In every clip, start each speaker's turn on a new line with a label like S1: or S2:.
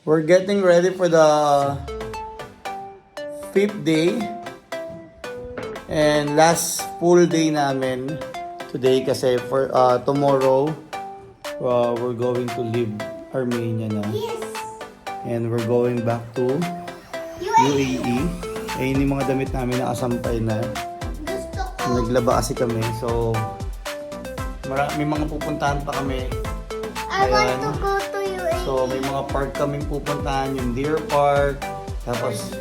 S1: We're getting ready for the fifth day and last full day namin today kasi for tomorrow we're going to leave Armenia na.
S2: Yes.
S1: And we're going back to UAE. Ayun yung mga damit namin nakasampay na.
S2: Gusto ko.
S1: Naglaba kasi kami. So, may mga pupuntahan pa kami.
S2: I want
S1: Ayan.
S2: to go to UAE.
S1: So, may mga park kaming pupuntahan. Yung Deer Park. Tapos,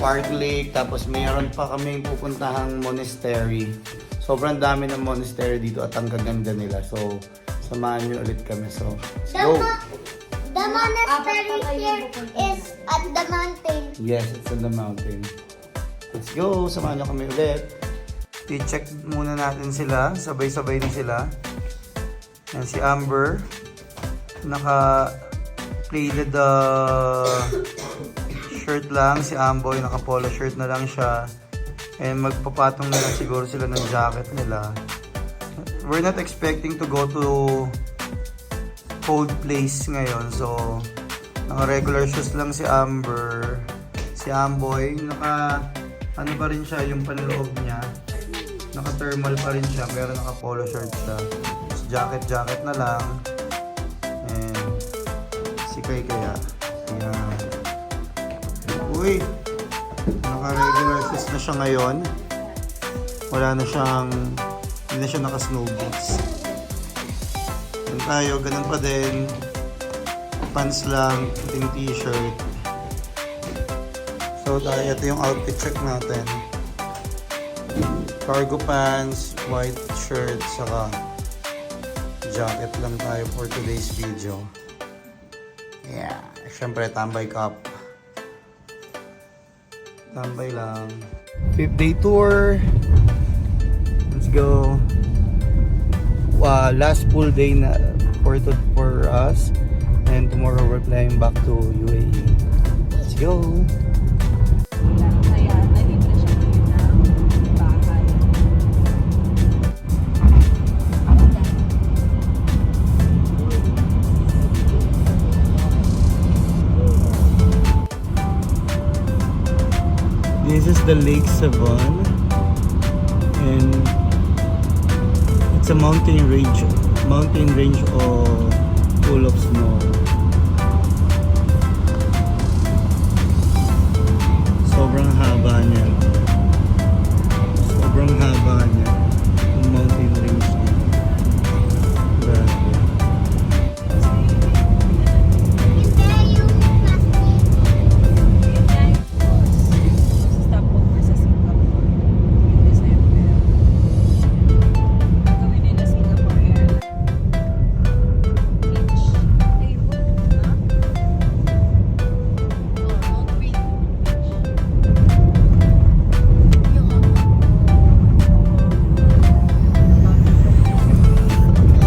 S1: Park Lake. Tapos, mayroon pa kaming pupuntahang monastery. Sobrang dami ng monastery dito at ang gaganda nila. So, samahan nyo ulit kami. So, let's go!
S2: The monastery here is at the mountain.
S1: Yes, it's on the mountain. Let's go! Samahan nyo kami ulit. I-check muna natin sila. Sabay-sabay na sila. Yan si Amber. Naka-pleated shirt lang. Si Amboy naka-polo shirt na lang siya. And magpapatong na lang siguro sila ng jacket nila. We're not expecting to go to cold place ngayon. So, naka-regular shoes lang si Amber. Si Amboy, ano pa rin siya, yung panloob niya. Naka-thermal pa rin siya, pero naka-polo shirt siya. Jacket na lang. And si Kay kaya. Ayan. Uy! Naka-regular shoes na siya ngayon. Hindi na siya naka-snow boots. Yan tayo, ganun pa din. Pants lang, puting t-shirt. So tayo, ito yung outfit check natin. Cargo pants, white shirt, saka jacket lang tayo for today's video. Yeah, syempre tambay cup. Tambay lang. 5th day tour. Let's go. Last full day na for us, and tomorrow we're flying back to UAE. Let's go.
S3: Kaya nandito na siya ngayon ng bahay.
S1: This is the Lake Savon, and it's a mountain range full of snow. Sobrang haba niya. Yung mountain range niya. Grabe.
S3: Stopover sa Singapore. December. Gawin nila Singapore Airlines. Beach. Table. Ha? Oh, green.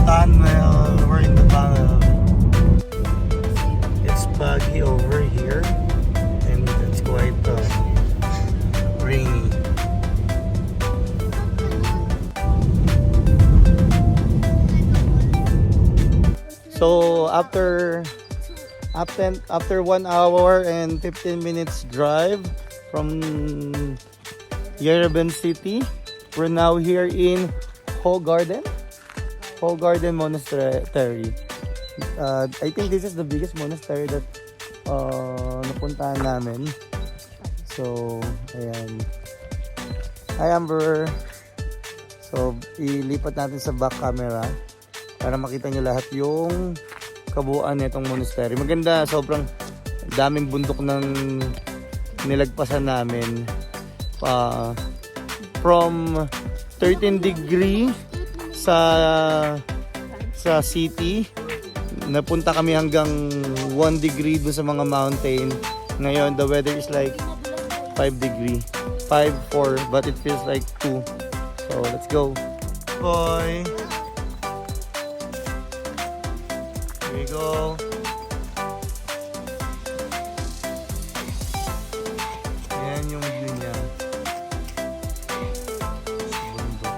S1: Tunnel. We're in the tunnel. It's buggy over here, and it's quite rainy. So after 1 hour and 15 minutes drive from Yerevan City, we're now here in Ho Garden Monastery. I think this is the biggest monastery that napuntahan namin. So, ayan. Hi Amber. So, ilipat natin sa back camera para makita nyo lahat yung kabuuan nitong monastery. Maganda, sobrang daming bundok ng nilagpasan namin. From 13 degree sa city, napunta kami hanggang 1 degree dun sa mga mountain. Ngayon, the weather is like 5 degree. 5, 4, but it feels like 2. So, let's go. Boy. Here we go. Ayan yung view niya. Bundok.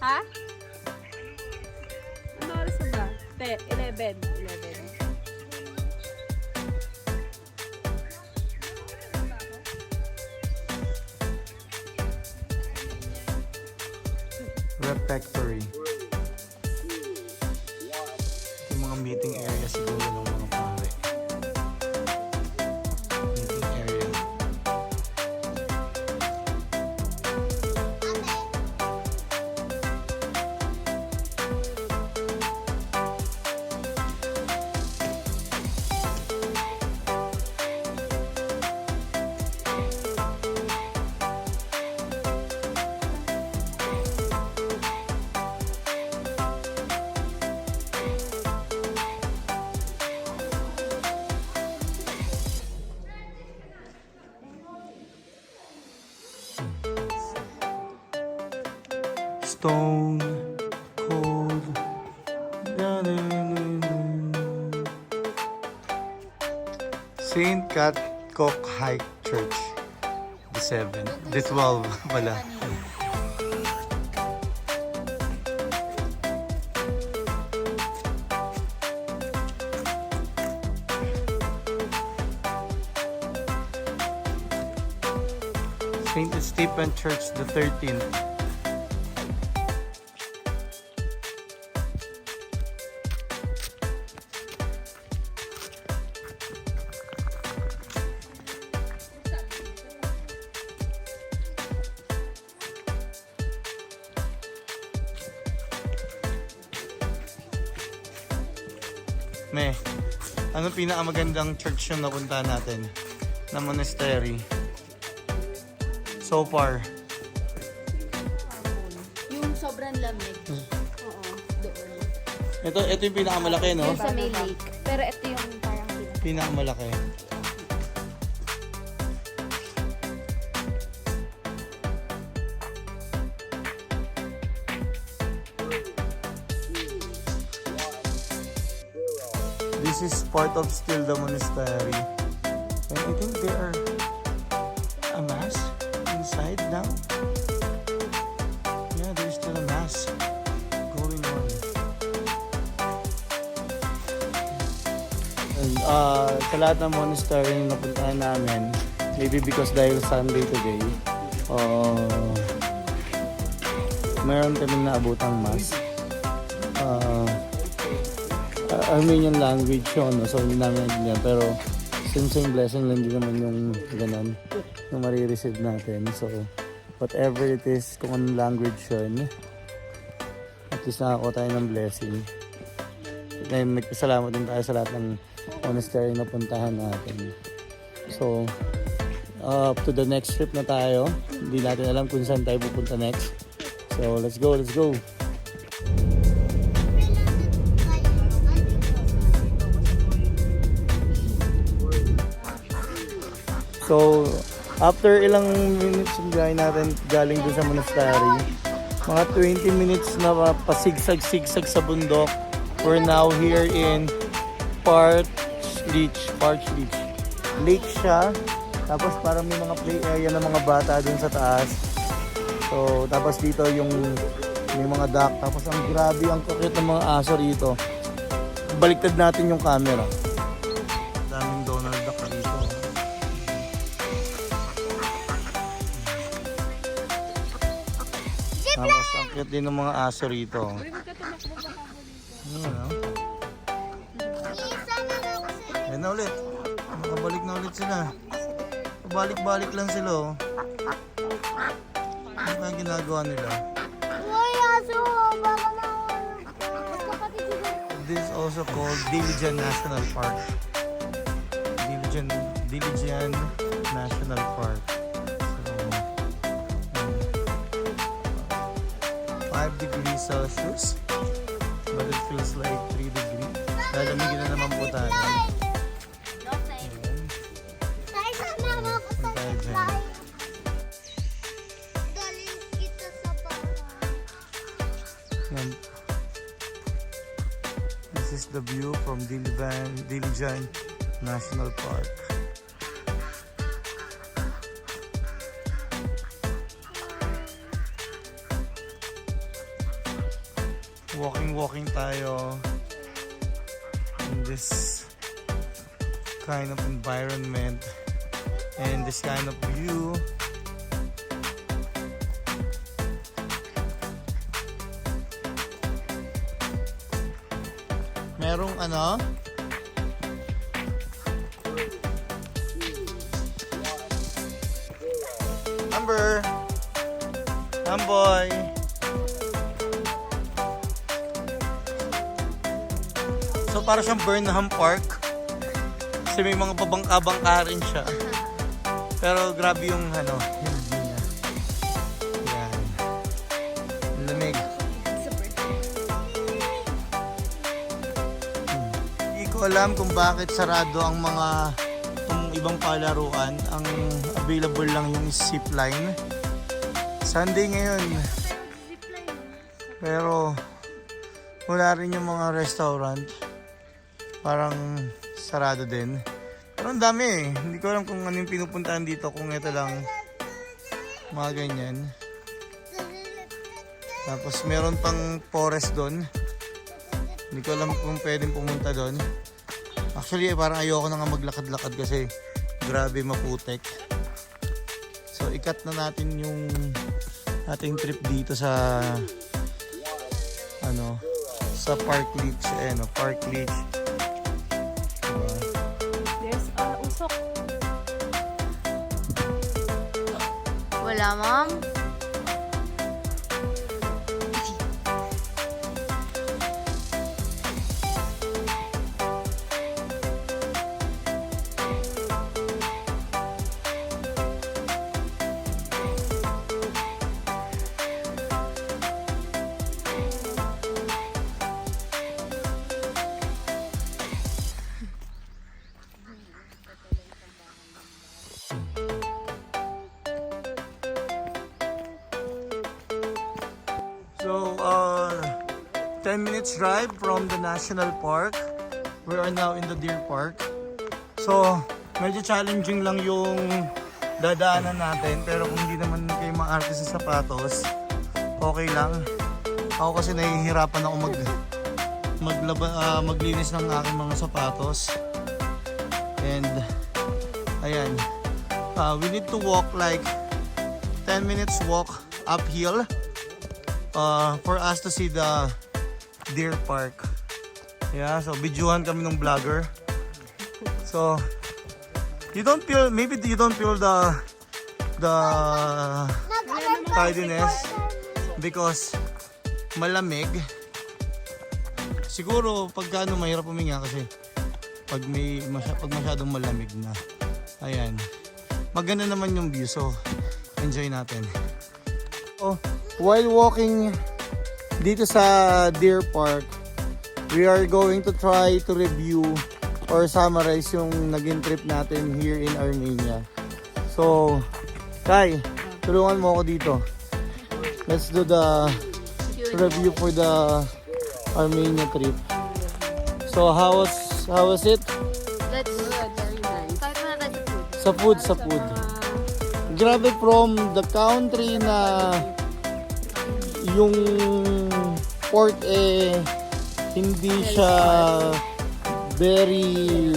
S3: Ha? Ano oras na ba? 11. 11.
S1: Refectory. Yung mga meeting area siguro ng mga pare. Meeting area. Stone Cold. Saint Catcock High Church. The 7. The 12 pala. Saint Stephen Church, the 13th. Me, ano pinakamagandang church yung napunta natin na monastery so far?
S3: Yung sobrang lamig. Oo, doon.
S1: Ito yung pinakamalaki, no?
S3: Yung sa may lake. Pero ito yung parang
S1: Pinakamalaki. This is part of still the monastery. And I think there are a mass inside now. Yeah, there's still a mass going on. And, sa lahat ng monastery na napuntahan namin, maybe because dahil Sunday today, meron kaming naabutang mass. Armenian language yun, no? So hindi namin natin pero same blessing lang din naman yung ganun, yung marireceive natin. So whatever it is, kung anong language yun, at least nakakuha tayo ng blessing. At nagpasalamat din tayo sa lahat ng monastery na puntahan natin. So up to the next trip na tayo, hindi natin alam kung saan tayo pupunta next. So let's go. So, after ilang minutes yung biyahe natin galing dun sa monastery, mga 20 minutes na pasigsag-sigsag sa bundok, we're now here in Parch Beach. Lake siya, tapos parang may mga play area ng mga bata dun sa taas. So, tapos dito yung may mga dock, tapos ang grabe, ang cute ng mga aso rito. Baliktad natin yung camera. Daming Donald Duck dito. Tapos ang cute din ng mga aso rito. Ayan na ulit. Makabalik na ulit sila. Pabalik-balik lang sila, oh. Ano ba yung ginagawa nila? This is also called Dilijan National Park. Dilijan National Park. So, 5 degrees Celsius, but it feels like 3 degrees. Lalamigin na naman po tayo. This is the view from Dilijan National Park. walking tayo in this kind of environment and this kind of view. Merong ano? Amber! Amboy! So para siyang Burnham Park. Kasi may mga babangka-bangka rin siya. Pero grabe yung ano, yung view niya. Yan. Ang lamig. Hindi ko alam kung bakit sarado ang mga ibang palaruan. Ang available lang yung zipline. Sunday ngayon. Pero wala rin yung mga restaurant. Parang sarado din. Pero ang dami eh. Hindi ko alam kung ano yung pinupuntahan dito. Kung ito lang mga ganyan. Tapos meron pang forest doon. Hindi ko alam kung pwedeng pumunta doon. Actually parang ayoko na nga maglakad-lakad kasi grabe maputek. So ikat na natin yung ating trip dito sa ano sa Park Leach. Ayan o, Park Leach.
S3: There's usok.
S2: Wala, ma'am.
S1: So 10 minutes drive from the National Park. We are now in the Deer Park. So medyo challenging lang yung dadaanan natin. Pero kung hindi naman kayo maarte sa sapatos, okay lang. Ako kasi nahihirapan ako maglinis ng aking mga sapatos. And ayan, we need to walk like 10 minutes walk uphill for us to see the Deer Park. Yeah, so videohan kami ng vlogger. So you don't feel, maybe you don't feel the tidiness because malamig. Siguro pagka ano, mahirap huminga kasi pag masyadong malamig na. Ayan. Maganda naman yung view, so enjoy natin. Oh, while walking dito sa Deer Park, we are going to try to review or summarize yung naging trip natin here in Armenia. So, Kai, tulungan mo ako dito. Let's do the review for the Armenia trip. So, how was it?
S3: That's good. Very nice. Start na natin
S1: Sa food. Grabe, from the country na yung pork hindi siya very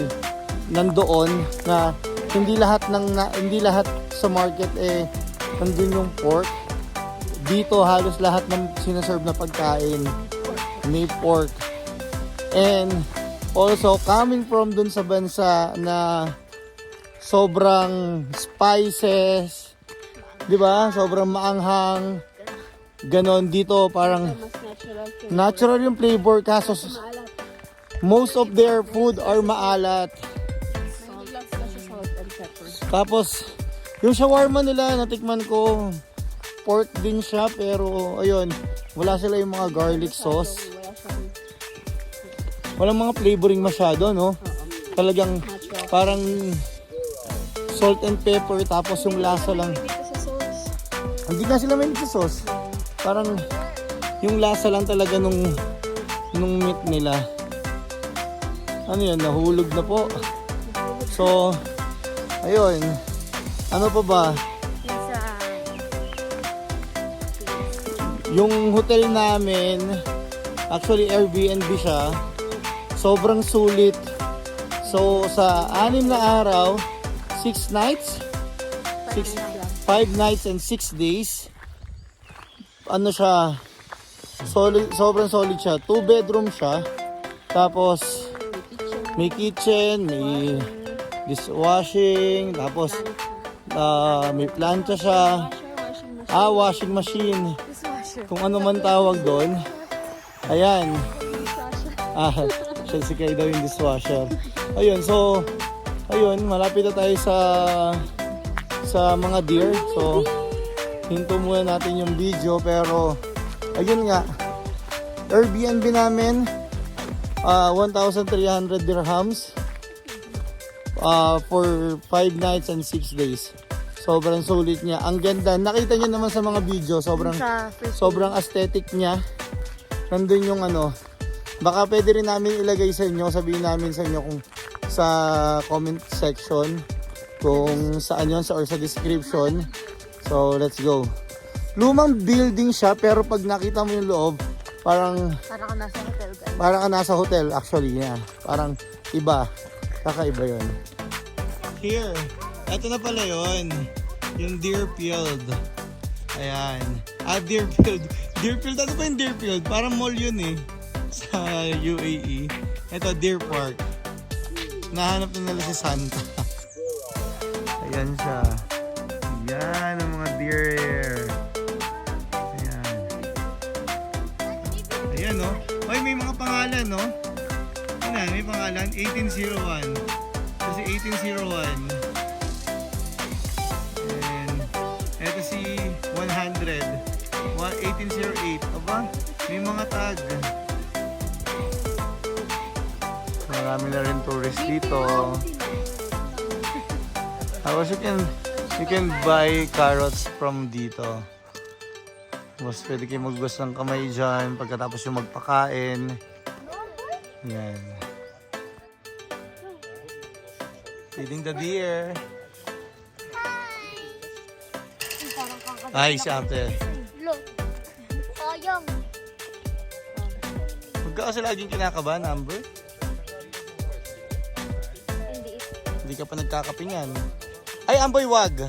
S1: nandoon, na hindi lahat sa market nandun yung pork. Dito halos lahat ng sinaserve na pagkain may pork. And also coming from dun sa bansa na sobrang spices, 'di ba? Sobrang maanghang. Ganon dito, parang natural yung flavor, kaso most of their food are maalat. Tapos yung shawarma nila natikman ko, pork din siya, pero ayun, wala sila yung mga garlic sauce. Walang mga flavoring masyado, no? Talagang parang salt and pepper, tapos yung lasa lang. Hindi na sila may sa sauce. Parang yung lasa lang talaga nung meat nila. Ano yan, nahulog na po. So, ayun. Ano pa ba? Yung hotel namin, Actually, Airbnb siya. Sobrang sulit. So, sa 6 na araw, 6 nights? 5 nights and 6 days. Ano siya? Solid, sobrang solid siya. 2 bedroom siya. Tapos, may kitchen, may dishwashing, tapos may plancha siya. Washing machine. Kung ano man tawag doon. Ayan. Siya si Kay daw yung dishwasher. Ayun, so ayun, malapit na tayo sa mga deer. So hinto muna natin yung video, pero ayun nga, Airbnb namin 1,300 dirhams for 5 nights and 6 days. Sobrang sulit niya. Ang ganda. Nakita niyo naman sa mga video, sobrang aesthetic niya. Nandun yung ano, baka pwede rin namin ilagay sa inyo, sabihin namin sa inyo kung sa comment section kung saan yun or sa description. So let's go. Lumang building siya, pero pag nakita mo yung loob, parang
S3: Parang ka nasa hotel, guys.
S1: parang ka nasa hotel actually. Yeah. Parang iba. Kakaiba yun. Here. Ito na pala yun. Yung Deerfield. Ayan. Deerfield. Deerfield. Ano ba yung Deerfield? Parang mall yun eh. Sa UAE. Ito, Deer Park. Nahanap na nila si Santa. Ayan siya. Ayan ang mga deer. Ayan. Ayan no. Ay, may mga pangalan no. Ayan, may pangalan. 1801. Kasi 1801. Ito si 100, 1808. Aba, may mga tag. Marami na rin tourist dito. Tapos you can buy carrots from dito. Mas pwede kayo magbukas ng kamay dyan pagkatapos yung magpakain. Yan. Feeding the deer. Ay, si ate.
S2: Look. Sayang.
S1: Huwag ka kasi laging kinakabahan, Amber. Hindi ka pa nagkakapingan. Ay, Amboy, wag!
S2: Ito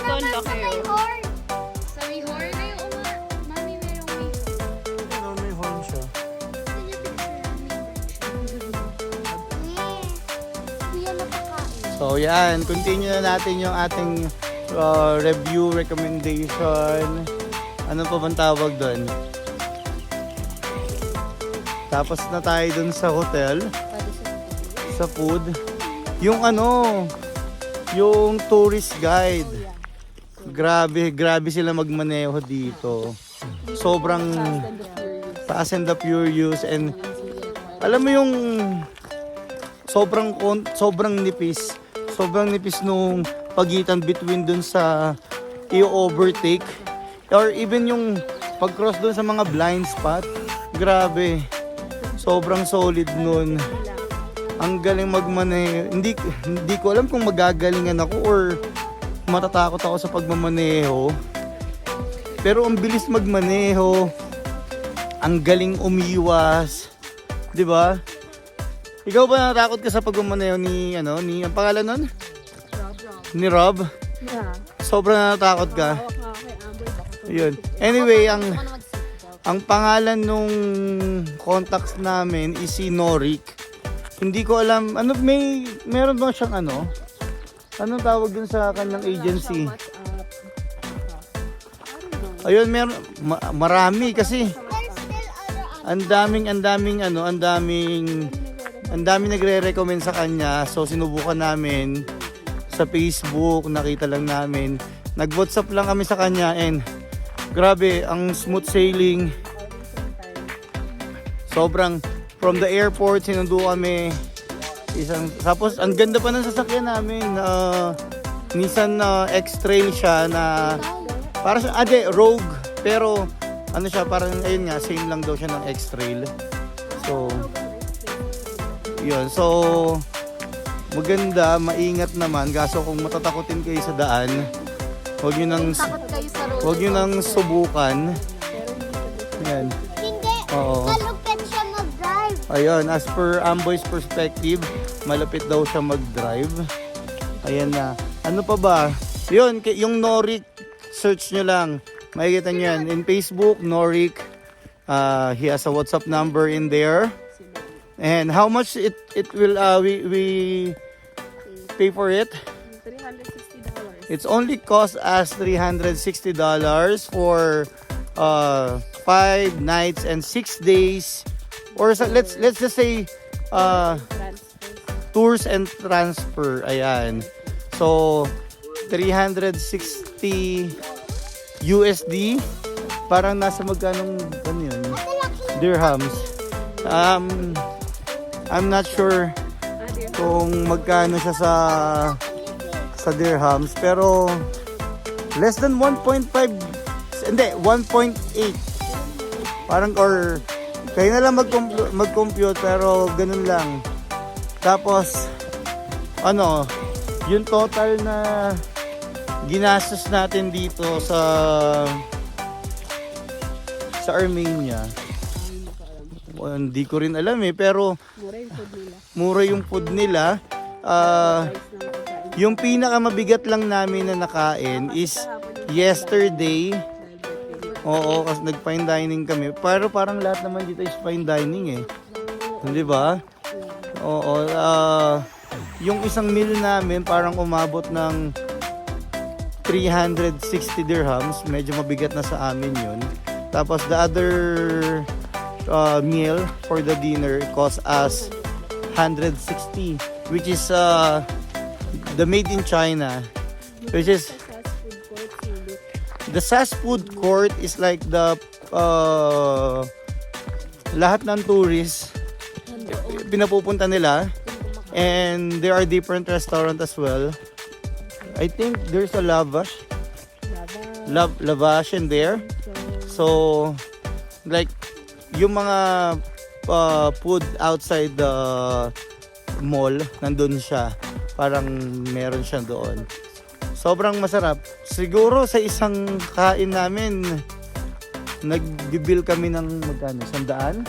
S2: naman sa may horn.
S3: Sa may horn na yung mami merong may
S1: Ano, may horn siya.
S2: Kuya napakain.
S1: So, yan. Continue na natin yung ating review, recommendation. Ano pa bang tawag doon? Tapos na tayo dun sa hotel. Sa food. Yung ano, yung tourist guide. Grabe sila magmaneho dito. Sobrang Fast and the Furious, and alam mo yung sobrang nipis. Sobrang nipis nung pagitan between dun sa i-overtake or even yung pag-cross dun sa mga blind spot. Grabe. Sobrang solid nun. Ang galing magmaneho. Hindi ko alam kung magagalingan ako or matatakot ako sa pagmamaneho. Pero ang bilis magmaneho. Ang galing umiwas. 'Di ba? Ikaw ba natakot ka sa pagmamaneho ni ang pangalan nun? Ni Rob?
S3: Yeah.
S1: Sobrang natakot ka. Ayun. Anyway, ang pangalan nung contacts namin is si Norik. Hindi ko alam, meron ba siyang anong tawag dun sa kanyang agency? Ayun, marami kasi ang daming nagre-recommend sa kanya. So sinubukan namin sa Facebook, nakita lang namin. Nag-WhatsApp lang kami sa kanya and grabe, ang smooth sailing. Sobrang from the airport sinundo kami. Tapos ang ganda pa ng sasakyan namin. Nissan X-Trail siya na para sa Rogue, pero ano siya, parang ayun nga, same lang daw siya ng X-Trail. So yun, so maganda, maingat naman. Kaso kung matatakotin kayo sa daan, huwag nyo nang,
S3: Takot kayo sa roller
S1: huwag nyo nang
S3: coaster.
S1: subukan.
S3: Pero hindi ka gusto.
S1: Yan.
S2: Hindi.
S1: Oo.
S2: Malupit siya mag-drive.
S1: Ayun, as per Amboy's perspective, malapit daw siya mag-drive. Ayan na. Ano pa ba? Yun, yung Norik, search nyo lang. Makikita nyo yan. In Facebook, Norik. He has a WhatsApp number in there. And how much it will we pay for it?
S3: $360.
S1: It's only cost us $360 for 5 nights and 6 days, or let's just say
S3: Transfer.
S1: tours and transfer. Ayan. So 360 USD, parang nasa magkanong ano yun? Dirhams. I'm not sure kung magkano siya sa dirhams, pero less than 1.5, hindi, 1.8. Parang, or kayo na lang mag-compute, pero ganun lang. Tapos ano, yung total na ginastos natin dito sa Armenia, hindi ko rin alam eh, pero
S3: Mura yung food nila.
S1: mura yung food nila.
S3: Price ng pagkain.
S1: Yung pinakamabigat lang namin na nakain is yesterday. Oo, kasi nag-fine dining kami. Pero parang lahat naman dito is fine dining eh. Hindi ba? Oo, yung isang meal namin parang umabot ng 360 dirhams. Medyo mabigat na sa amin yun. Tapos the other meal for the dinner cost us 160, which is the made in China, which is the fast food court is like the lahat ng tourists pinapupunta nila, and there are different restaurant as well. I think there's a lavash in there. So like yung mga food outside the mall, nandun siya. Parang meron siya doon. Sobrang masarap. Siguro sa isang kain namin, nag-bill kami ng magkano? 100?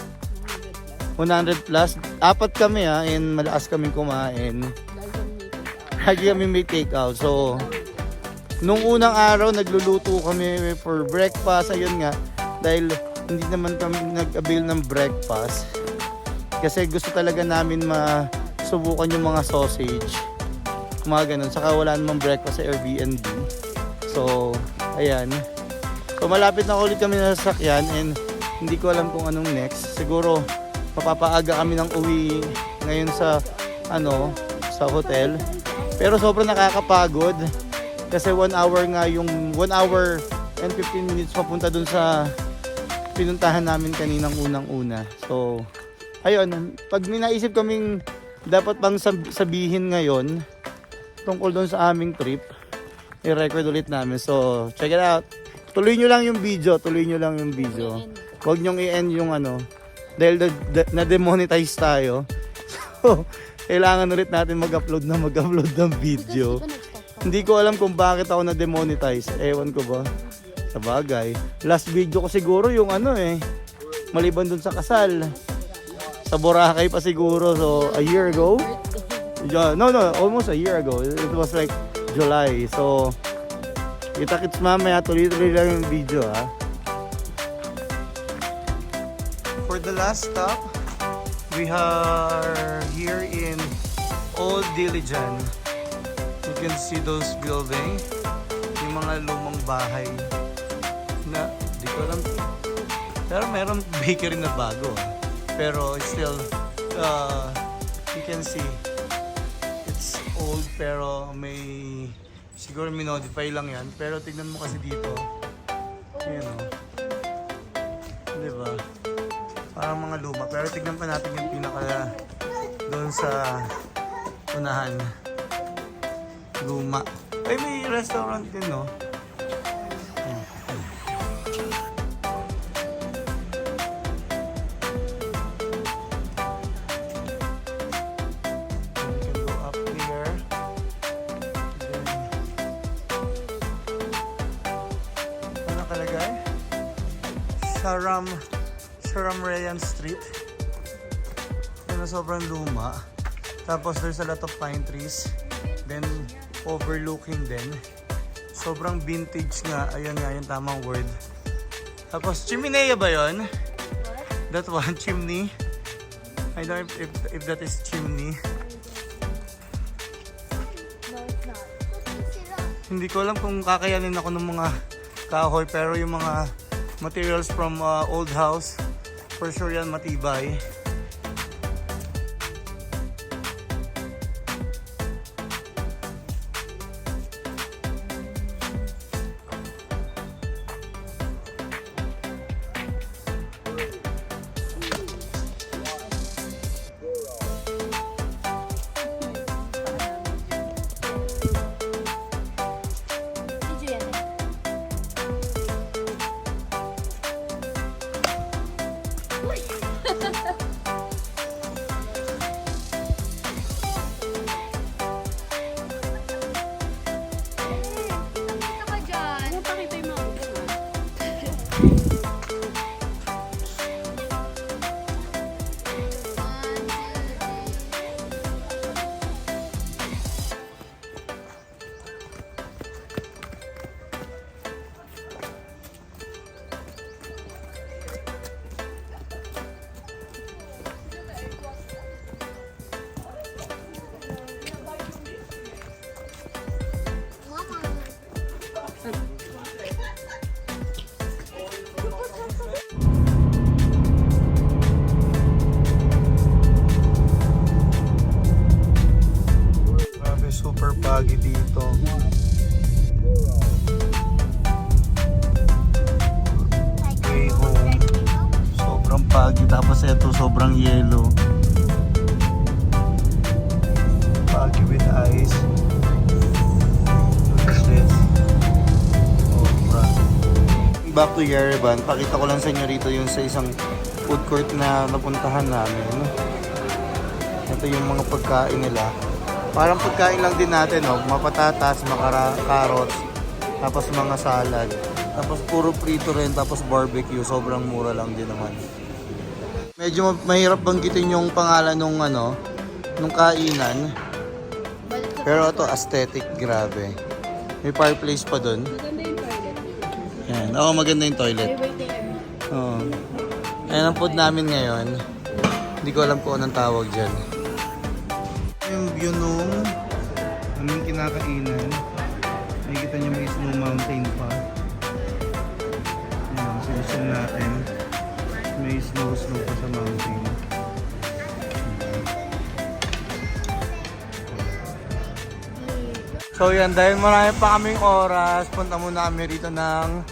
S1: 100 plus. Apat kami and malakas kaming kumain. Lagi kami may take out. So, nung unang araw, nagluluto kami for breakfast. Ayun nga, dahil hindi naman kami nag-avail ng breakfast. Kasi gusto talaga namin masubukan yung mga sausage. Mga ganun. Saka wala namang breakfast sa Airbnb. So, ayan. So, malapit na ulit kami na sasakyan and hindi ko alam kung anong next. Siguro, mapapaaga kami ng uwi ngayon sa hotel. Pero sobrang nakakapagod. Kasi 1 hour nga yung 1 hour and 15 minutes papunta dun sa pinuntahan namin kaninang unang-una. So, ayun, pag may naisip kaming dapat pang sabihin ngayon tungkol doon sa aming trip, i-record ulit namin. So, check it out. Tuloy nyo lang yung video. Huwag nyong i-end yung dahil na-demonetize tayo. So, kailangan ulit natin mag-upload ng video. Hindi ko alam kung bakit ako na-demonetize. Ewan ko ba. Sa bagay. Last video ko siguro yung maliban dun sa kasal. Sa Boracay pa siguro. So, a year ago. No, almost a year ago. It was like July. So, kita-kits mamaya. Tuloy-tuloy lang yung video For the last stop, we are here in Old Dilijan. You can see those buildings. Yung mga lumang bahay na di ko alam. Pero meron bakery na bago. Pero still, you can see it's old pero may siguro minodify lang yan. Pero tignan mo kasi dito. Ayan diba? Parang mga luma. Pero tignan pa natin yung pinaka doon sa unahan. Luma. Ay, may restaurant din, no? You can go up here. Sharam Rayan Street. Yan na sobrang luma. Tapos there's a lot of pine trees. Then overlooking din. Sobrang vintage nga. Ayun nga yung tamang word. Tapos chimenea ba yun? That one, chimney. I don't know if that is chimney.
S2: No, it's not.
S1: Hindi ko alam kung kakayanin ako ng mga kahoy, pero yung mga materials from old house, for sure yan matibay.
S2: Video yan eh.
S3: Ano ka dyan? Ano pakita yung mga ulo, ha?
S1: Grabe, super pagi dito. Way home. Sobrang pagi, tapos ito sobrang yellow. Pagi with ice. Look at this. Sobra. Back to Yerevan, pakita ko lang sa inyo rito yung sa isang food court na napuntahan namin. Ito yung mga pagkain nila. Parang pagkain lang din natin, no? Mapatatas, carrots, tapos mga salad. Tapos puro prito rin, tapos barbecue. Sobrang mura lang din naman. Medyo mahirap banggitin yung pangalan nung nung kainan. Pero ito, aesthetic, grabe. May fireplace pa dun.
S3: Maganda yung toilet.
S1: Yan. Oo, maganda yung toilet.
S3: May waiting area.
S1: Oo. Ayan ang food namin ngayon. Hindi ko alam kung anong tawag dyan. Yung view nung aming kinakainan. Nakikita niyo may snow mountain pa. Ayan, sinusun natin. May snow pa sa mountain. So yan, dahil marami pa kaming oras, punta muna kami rito ng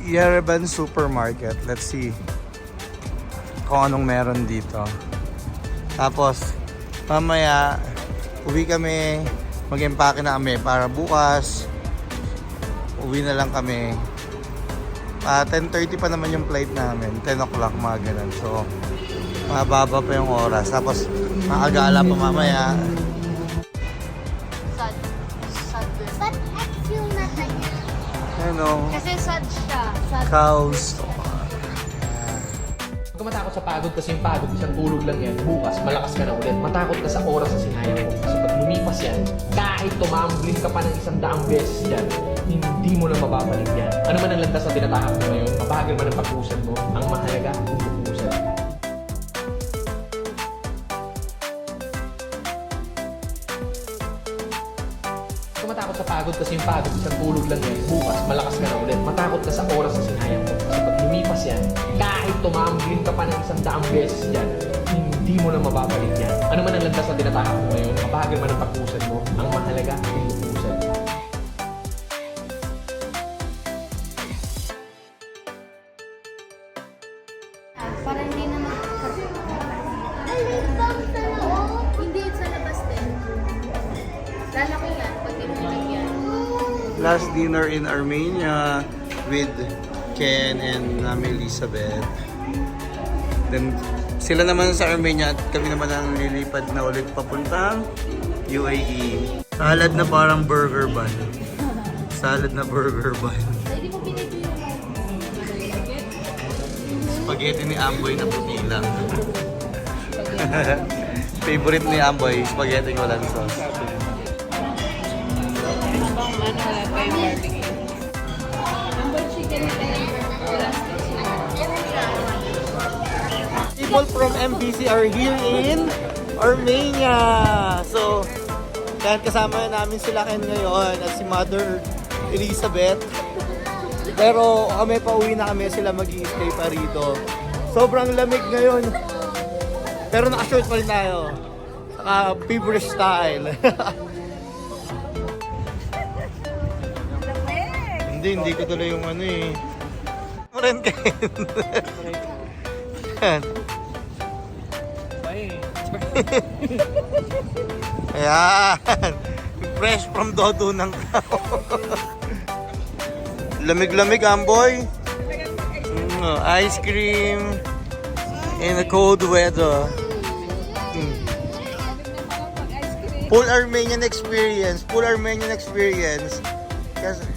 S1: Yerevan Supermarket. Let's see kung anong meron dito. Tapos, mamaya, uwi kami, mag-empake na kami para bukas. Uwi na lang kami. 10:30 pa naman yung flight namin. 10 o'clock, mga ganun. So, mababa pa yung oras. Tapos, maagala pa mamaya.
S3: Sad. Sad din.
S2: But X yung mata niya.
S1: Ano,
S3: Kasi sad siya. Sad.
S1: cows.
S4: Huwag ka matakot sa pagod kasi yung pagod, isang tulog lang yan. Bukas, malakas ka na ulit. Matakot ka sa oras na sinayang mo. Kasi pag lumipas yan, kahit tumambling ka pa ng 100 beses yan, hindi mo na mababalik yan. Ano man ang landas na tinatahak mo ngayon, mabagal man ang pag-usad mo, ang mahalaga, pag-usad. Huwag ka matakot sa pagod kasi yung pagod, isang tulog lang yan. Bukas, malakas ka na ulit. Matakot ka sa oras na sinayang mo. Kasi pag lumipas yan, kahit tumambling ka pa ng 100 beses yan, hindi mo na mababalik yan. Ano man ang landas na tinatahak mo ngayon, mabagal man ang pag-usad mo, ang mahalaga, pag-usad.
S3: Para hindi na
S2: Alin bang sa loob?
S3: Hindi, sa labas din. Lalaki yan. Pag tinulog yan.
S1: Last dinner in Armenia with Ken and Mami Elizabeth. Then, sila naman sa Armenia at kami naman ang lilipad na ulit papuntang UAE. Salad na parang burger bun. Salad na burger bun.
S3: Hindi mo pinito yung
S1: spaghetti ni Amboy na puti lang. Favorite ni Amboy, spaghetti walang sauce. People from MBC are here in Armenia. So, kaya kasama namin sila ngayon at si Mother Elizabeth. Pero kami pauwi na kami, sila mag-i-stay pa rito. Sobrang lamig ngayon. Pero naka-short pa rin tayo. Saka favorite style. Hindi ko tuloy yung ano eh. Maran kayo. Ayan. Fresh from Dodo ng tao. Lamig-lamig, Amboy. Ice cream in the cold weather. Full Armenian experience. Full Armenian experience. Kasi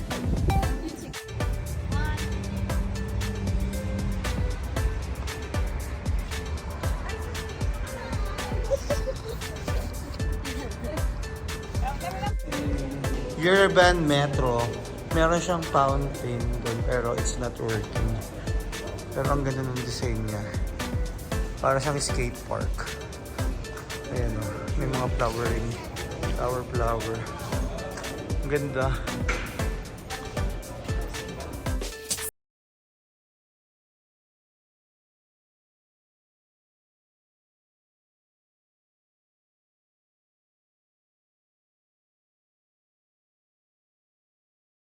S1: Yerevan Metro, meron siyang fountain doon pero it's not working. Pero ang ganda ng design niya. Para siyang skate park. Ayan o, may mga flowering. Flower. Ang ganda.